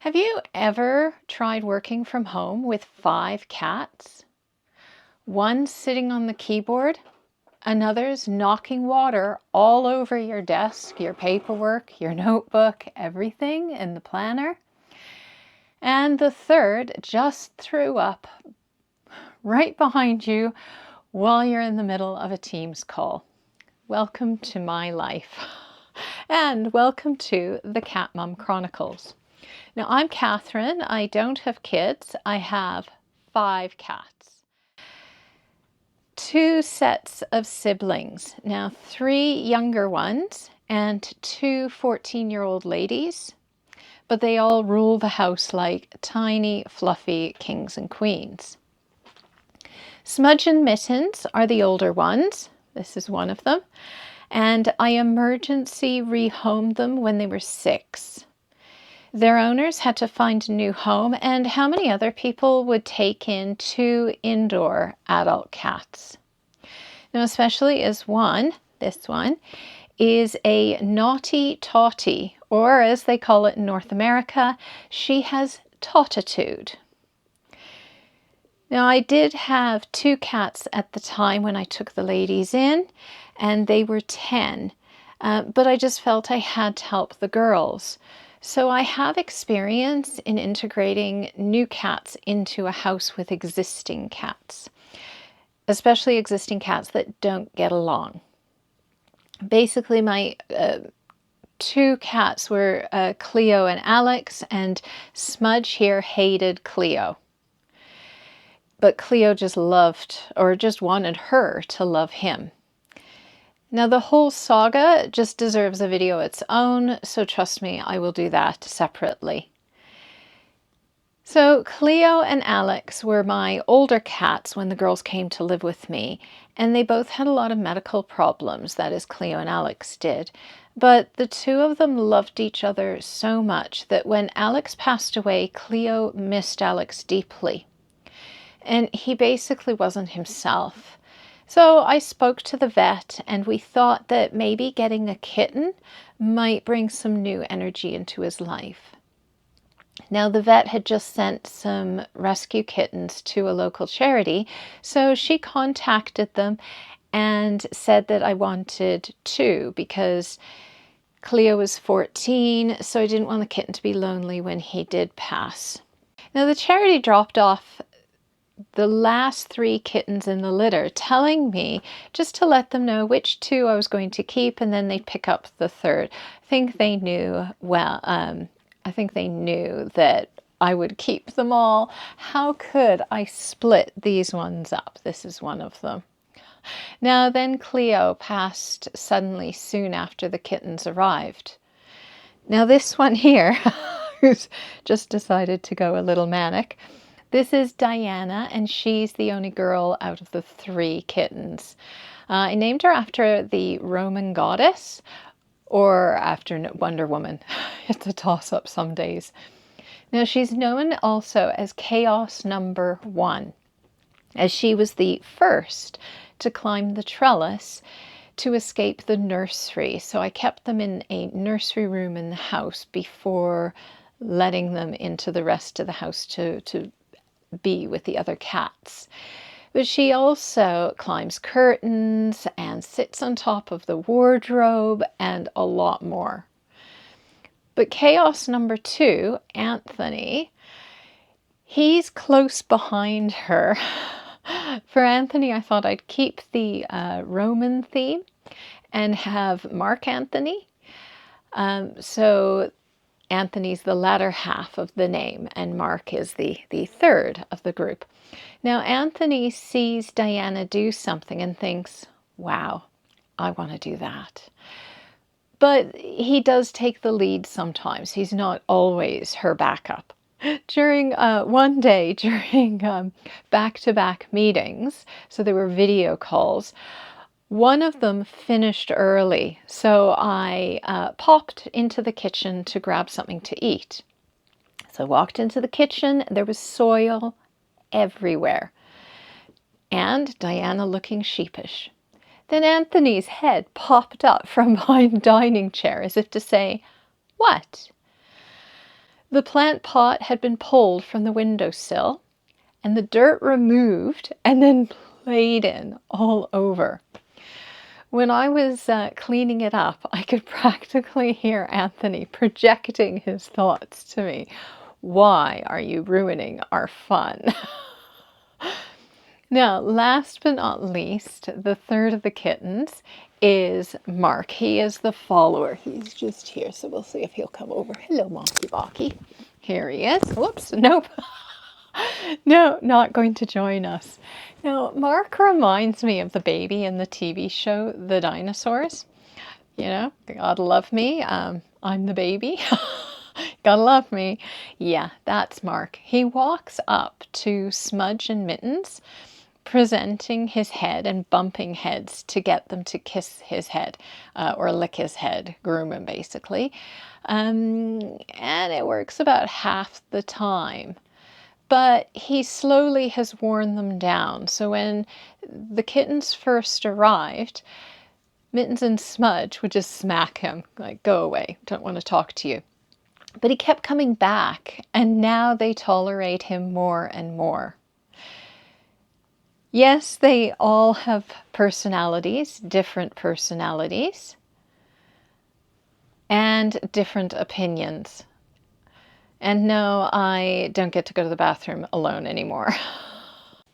Have you ever tried working from home with 5 cats? One sitting on the keyboard, another's knocking water all over your desk, your paperwork, your notebook, everything in the planner. And the third just threw up right behind you while you're in the middle of a Teams call. Welcome to my life. And welcome to the Cat Mum Chronicles. Now, I'm Katherine. I don't have kids. I have 5 cats. 2 sets of siblings. Now, 3 younger ones and 2 14-year-old ladies. But they all rule the house like tiny, fluffy kings and queens. Smudge and Mittens are the older ones. This is one of them. And I emergency rehomed them when they were 6. Their owners had to find a new home, and how many other people would take in 2 indoor adult cats? Now, especially as this one, is a naughty totty, or as they call it in North America, she has tottitude. Now, I did have 2 cats at the time when I took the ladies in, and they were 10, but I just felt I had to help the girls. So I have experience in integrating new cats into a house with existing cats, especially existing cats that don't get along. Basically, my 2 cats were Cleo and Alex, and Smudge here hated Cleo. But Cleo just wanted her to love him. Now, the whole saga just deserves a video its own, so trust me, I will do that separately. So Cleo and Alex were my older cats when the girls came to live with me, and they both had a lot of medical problems, that is, Cleo and Alex did. But the 2 of them loved each other so much that when Alex passed away, Cleo missed Alex deeply. And he basically wasn't himself. So I spoke to the vet, and we thought that maybe getting a kitten might bring some new energy into his life. Now, the vet had just sent some rescue kittens to a local charity, so she contacted them and said that I wanted 2 because Cleo was 14, so I didn't want the kitten to be lonely when he did pass. Now, the charity dropped off the last 3 kittens in the litter, telling me just to let them know which 2 I was going to keep, and then they'd pick up the 3rd. I think they knew, I think they knew that I would keep them all. How could I split these ones up? This is one of them. Now, then Cleo passed suddenly soon after the kittens arrived. Now, this one here, who's just decided to go a little manic, this is Diana, and she's the only girl out of the 3 kittens. I named her after the Roman goddess, or after Wonder Woman. It's a toss-up some days. Now, she's known also as Chaos number 1, as she was the first to climb the trellis to escape the nursery. So I kept them in a nursery room in the house before letting them into the rest of the house to be with the other cats. But she also climbs curtains and sits on top of the wardrobe and a lot more. But Chaos number 2, Anthony, he's close behind her. For Anthony, I thought I'd keep the Roman theme and have Mark Anthony. So Anthony's the latter half of the name, and Mark is the 3rd of the group. Now, Anthony sees Diana do something and thinks, wow, I want to do that. But he does take the lead sometimes. He's not always her backup. During one day, during back-to-back meetings, so there were video calls, one of them finished early, so I popped into the kitchen to grab something to eat. So I walked into the kitchen, there was soil everywhere, and Diana looking sheepish. Then Anthony's head popped up from behind the dining chair as if to say, "What?" The plant pot had been pulled from the windowsill and the dirt removed and then played in all over. When I was cleaning it up, I could practically hear Anthony projecting his thoughts to me. Why are you ruining our fun? Now, last but not least, the third of the kittens is Mark. He is the follower. He's just here, so we'll see if he'll come over. Hello, Monkey Bocky. Here he is. Whoops, nope. No, not going to join us. Now, Mark reminds me of the baby in the TV show, The Dinosaurs. You know, gotta love me. I'm the baby. Gotta love me. Yeah, that's Mark. He walks up to Smudge and Mittens, presenting his head and bumping heads to get them to kiss his head or lick his head, groom him basically. And it works about half the time. But he slowly has worn them down. So when the kittens first arrived, Mittens and Smudge would just smack him, like, go away, don't want to talk to you. But he kept coming back, and now they tolerate him more and more. Yes, they all have personalities, different personalities, and different opinions. And no, I don't get to go to the bathroom alone anymore.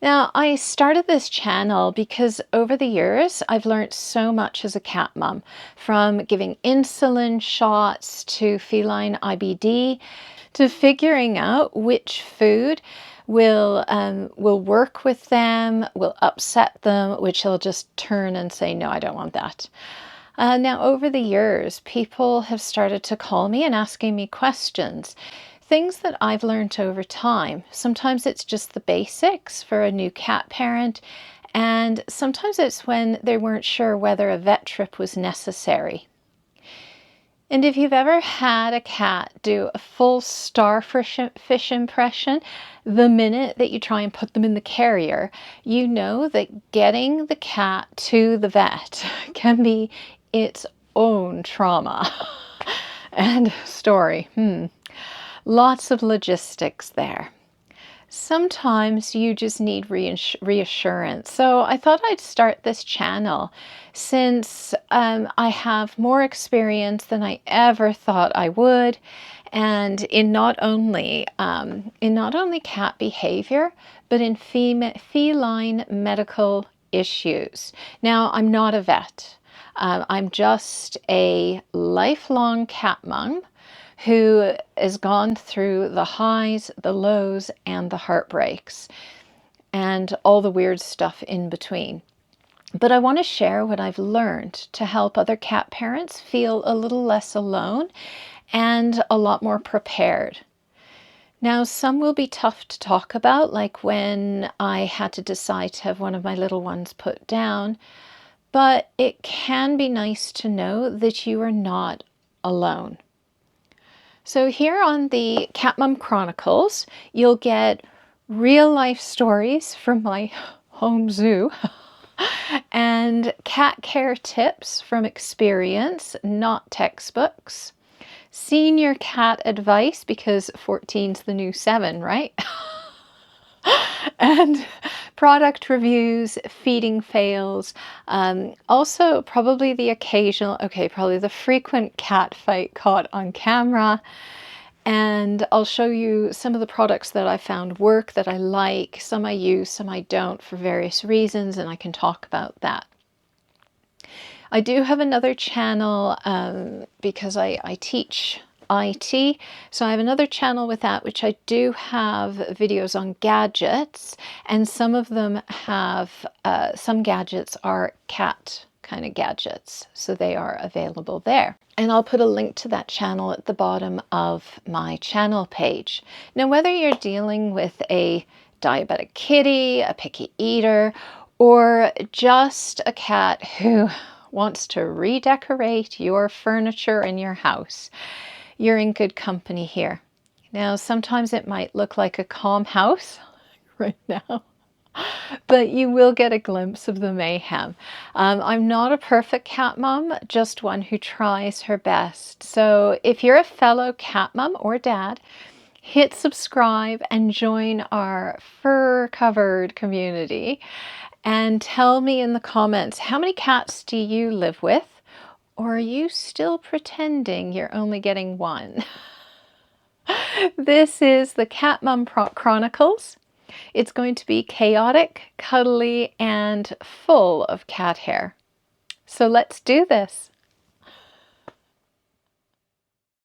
Now, I started this channel because over the years, I've learned so much as a cat mum, from giving insulin shots to feline IBD, to figuring out which food will work with them, will upset them, which they'll just turn and say, no, I don't want that. Now, over the years, people have started to call me and asking me questions. Things that I've learned over time. Sometimes it's just the basics for a new cat parent, and sometimes it's when they weren't sure whether a vet trip was necessary. And if you've ever had a cat do a full starfish impression, the minute that you try and put them in the carrier, you know that getting the cat to the vet can be its own trauma and story. Lots of logistics there. Sometimes you just need reassurance. So I thought I'd start this channel since I have more experience than I ever thought I would, and in not only cat behavior, but in feline medical issues. Now, I'm not a vet. I'm just a lifelong cat mum who has gone through the highs, the lows, and the heartbreaks, and all the weird stuff in between. But I want to share what I've learned to help other cat parents feel a little less alone and a lot more prepared. Now, some will be tough to talk about, like when I had to decide to have one of my little ones put down, but it can be nice to know that you are not alone. So here on the Cat Mum Chronicles, you'll get real life stories from my home zoo and cat care tips from experience, not textbooks. Senior cat advice, because 14's the new 7, right? And product reviews, feeding fails, also probably the occasional, probably the frequent cat fight caught on camera. And I'll show you some of the products that I found work, that I like. Some I use, some I don't for various reasons, and I can talk about that. I do have another channel because I teach IT. So I have another channel with that, which I do have videos on gadgets, and some of them have, some gadgets are cat kind of gadgets, so they are available there. And I'll put a link to that channel at the bottom of my channel page. Now, whether you're dealing with a diabetic kitty, a picky eater, or just a cat who wants to redecorate your furniture in your house, you're in good company here. Now, sometimes it might look like a calm house right now, but you will get a glimpse of the mayhem. I'm not a perfect cat mom, just one who tries her best. So if you're a fellow cat mom or dad, hit subscribe and join our fur-covered community. And tell me in the comments, how many cats do you live with? Or are you still pretending you're only getting one? This is the Cat Mum Chronicles. It's going to be chaotic, cuddly, and full of cat hair. So let's do this.